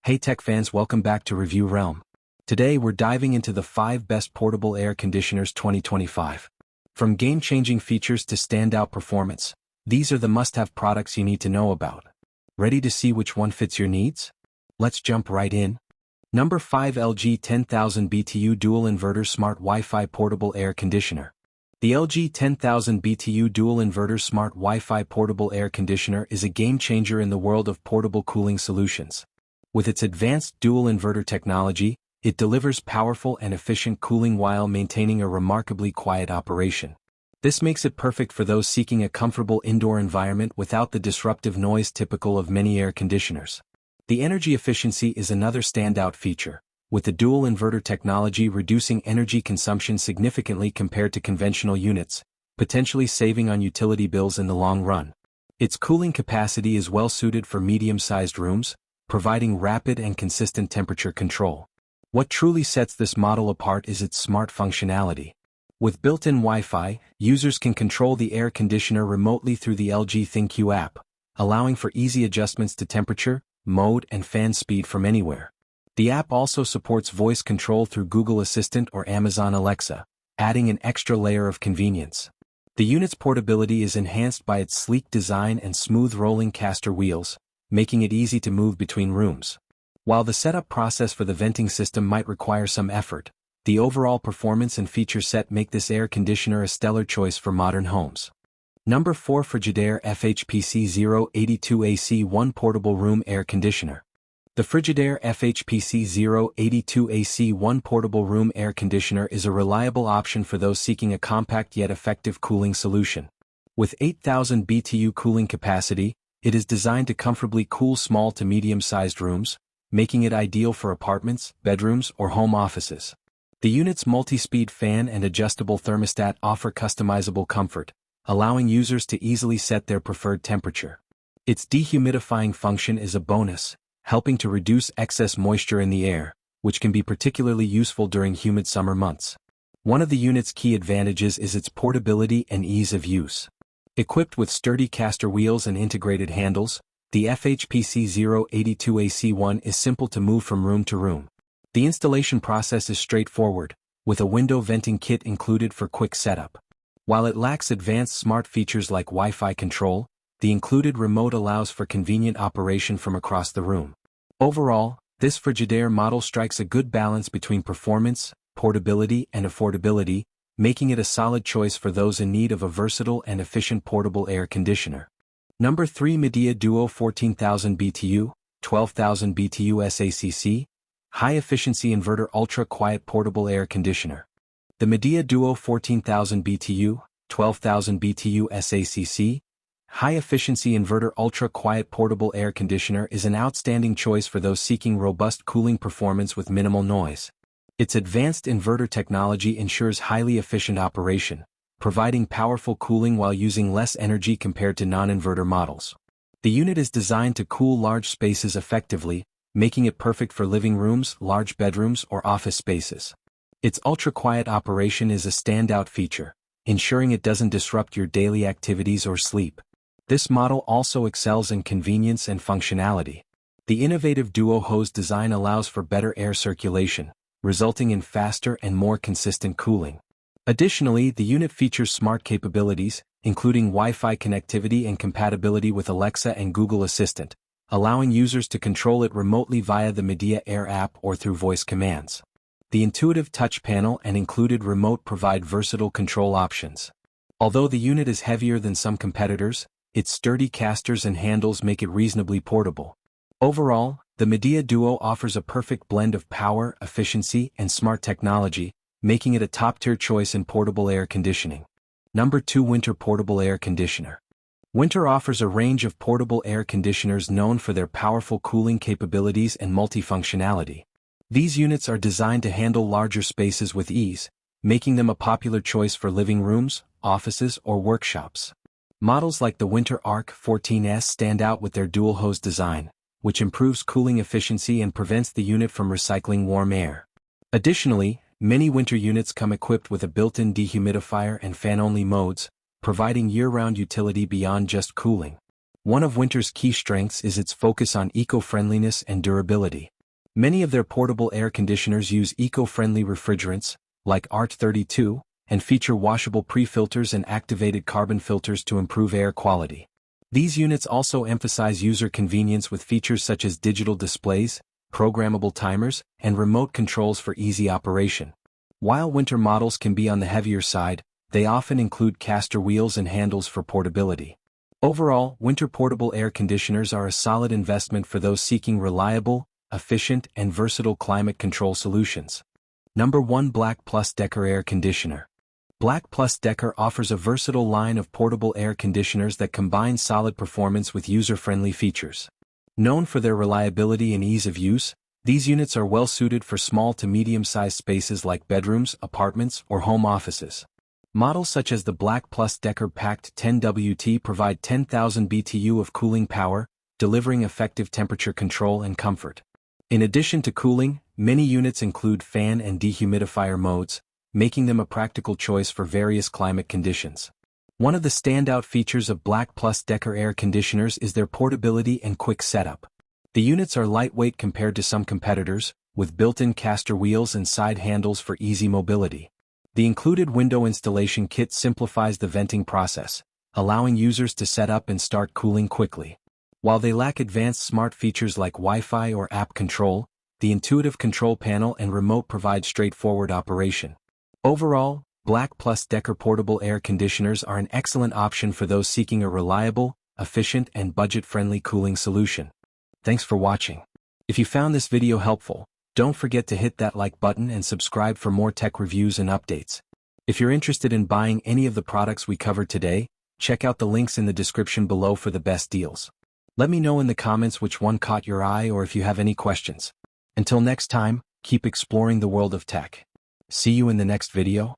Hey tech fans, welcome back to Review Realm. Today we're diving into the 5 best portable air conditioners 2025. From game-changing features to standout performance, these are the must-have products you need to know about. Ready to see which one fits your needs? Let's jump right in. Number 5, LG 10,000 BTU Dual Inverter Smart Wi-Fi Portable Air Conditioner. The LG 10,000 BTU Dual Inverter Smart Wi-Fi Portable Air Conditioner is a game-changer in the world of portable cooling solutions. With its advanced dual inverter technology, it delivers powerful and efficient cooling while maintaining a remarkably quiet operation. This makes it perfect for those seeking a comfortable indoor environment without the disruptive noise typical of many air conditioners. The energy efficiency is another standout feature, with the dual inverter technology reducing energy consumption significantly compared to conventional units, potentially saving on utility bills in the long run. Its cooling capacity is well suited for medium-sized rooms, providing rapid and consistent temperature control. What truly sets this model apart is its smart functionality. With built-in Wi-Fi, users can control the air conditioner remotely through the LG ThinQ app, allowing for easy adjustments to temperature, mode, and fan speed from anywhere. The app also supports voice control through Google Assistant or Amazon Alexa, adding an extra layer of convenience. The unit's portability is enhanced by its sleek design and smooth rolling caster wheels, making it easy to move between rooms. While the setup process for the venting system might require some effort, the overall performance and feature set make this air conditioner a stellar choice for modern homes. Number 4, Frigidaire FHPC 082AC1 Portable Room Air Conditioner. The Frigidaire FHPC 082AC1 Portable Room Air Conditioner is a reliable option for those seeking a compact yet effective cooling solution. With 8,000 BTU cooling capacity, it is designed to comfortably cool small to medium-sized rooms, making it ideal for apartments, bedrooms, or home offices. The unit's multi-speed fan and adjustable thermostat offer customizable comfort, allowing users to easily set their preferred temperature. Its dehumidifying function is a bonus, helping to reduce excess moisture in the air, which can be particularly useful during humid summer months. One of the unit's key advantages is its portability and ease of use. Equipped with sturdy caster wheels and integrated handles, the FHPC 082AC1 is simple to move from room to room. The installation process is straightforward, with a window venting kit included for quick setup. While it lacks advanced smart features like Wi-Fi control, the included remote allows for convenient operation from across the room. Overall, this Frigidaire model strikes a good balance between performance, portability, and affordability, making it a solid choice for those in need of a versatile and efficient portable air conditioner. Number 3, Midea Duo 14,000 BTU, 12,000 BTU SACC, High-Efficiency Inverter Ultra Quiet Portable Air Conditioner. The Midea Duo 14,000 BTU, 12,000 BTU SACC, High-Efficiency Inverter Ultra Quiet Portable Air Conditioner is an outstanding choice for those seeking robust cooling performance with minimal noise. Its advanced inverter technology ensures highly efficient operation, providing powerful cooling while using less energy compared to non-inverter models. The unit is designed to cool large spaces effectively, making it perfect for living rooms, large bedrooms, or office spaces. Its ultra-quiet operation is a standout feature, ensuring it doesn't disrupt your daily activities or sleep. This model also excels in convenience and functionality. The innovative duo hose design allows for better air circulation, resulting in faster and more consistent cooling. Additionally, the unit features smart capabilities, including Wi-Fi connectivity and compatibility with Alexa and Google Assistant, allowing users to control it remotely via the Midea Air app or through voice commands. The intuitive touch panel and included remote provide versatile control options. Although the unit is heavier than some competitors, its sturdy casters and handles make it reasonably portable. Overall, the Midea Duo offers a perfect blend of power, efficiency, and smart technology, making it a top-tier choice in portable air conditioning. Number 2, Whynter Portable Air Conditioner. Whynter offers a range of portable air conditioners known for their powerful cooling capabilities and multifunctionality. These units are designed to handle larger spaces with ease, making them a popular choice for living rooms, offices, or workshops. Models like the Whynter Arc 14S stand out with their dual hose design, which improves cooling efficiency and prevents the unit from recycling warm air. Additionally, many Whynter units come equipped with a built-in dehumidifier and fan-only modes, providing year-round utility beyond just cooling. One of Whynter's key strengths is its focus on eco-friendliness and durability. Many of their portable air conditioners use eco-friendly refrigerants, like ART32, and feature washable pre-filters and activated carbon filters to improve air quality. These units also emphasize user convenience with features such as digital displays, programmable timers, and remote controls for easy operation. While Whynter models can be on the heavier side, they often include caster wheels and handles for portability. Overall, Whynter portable air conditioners are a solid investment for those seeking reliable, efficient, and versatile climate control solutions. Number 1. BLACK+DECKER Air Conditioner. BLACK+DECKER offers a versatile line of portable air conditioners that combine solid performance with user-friendly features. Known for their reliability and ease of use, these units are well suited for small to medium-sized spaces like bedrooms, apartments, or home offices. Models such as the BLACK+DECKER Packed 10WT provide 10,000 BTU of cooling power, delivering effective temperature control and comfort. In addition to cooling, many units include fan and dehumidifier modes, making them a practical choice for various climate conditions. One of the standout features of BLACK+DECKER air conditioners is their portability and quick setup. The units are lightweight compared to some competitors, with built-in caster wheels and side handles for easy mobility. The included window installation kit simplifies the venting process, allowing users to set up and start cooling quickly. While they lack advanced smart features like Wi-Fi or app control, the intuitive control panel and remote provide straightforward operation. Overall, BLACK+DECKER portable air conditioners are an excellent option for those seeking a reliable, efficient, and budget-friendly cooling solution. Thanks for watching. If you found this video helpful, don't forget to hit that like button and subscribe for more tech reviews and updates. If you're interested in buying any of the products we covered today, check out the links in the description below for the best deals. Let me know in the comments which one caught your eye or if you have any questions. Until next time, keep exploring the world of tech. See you in the next video.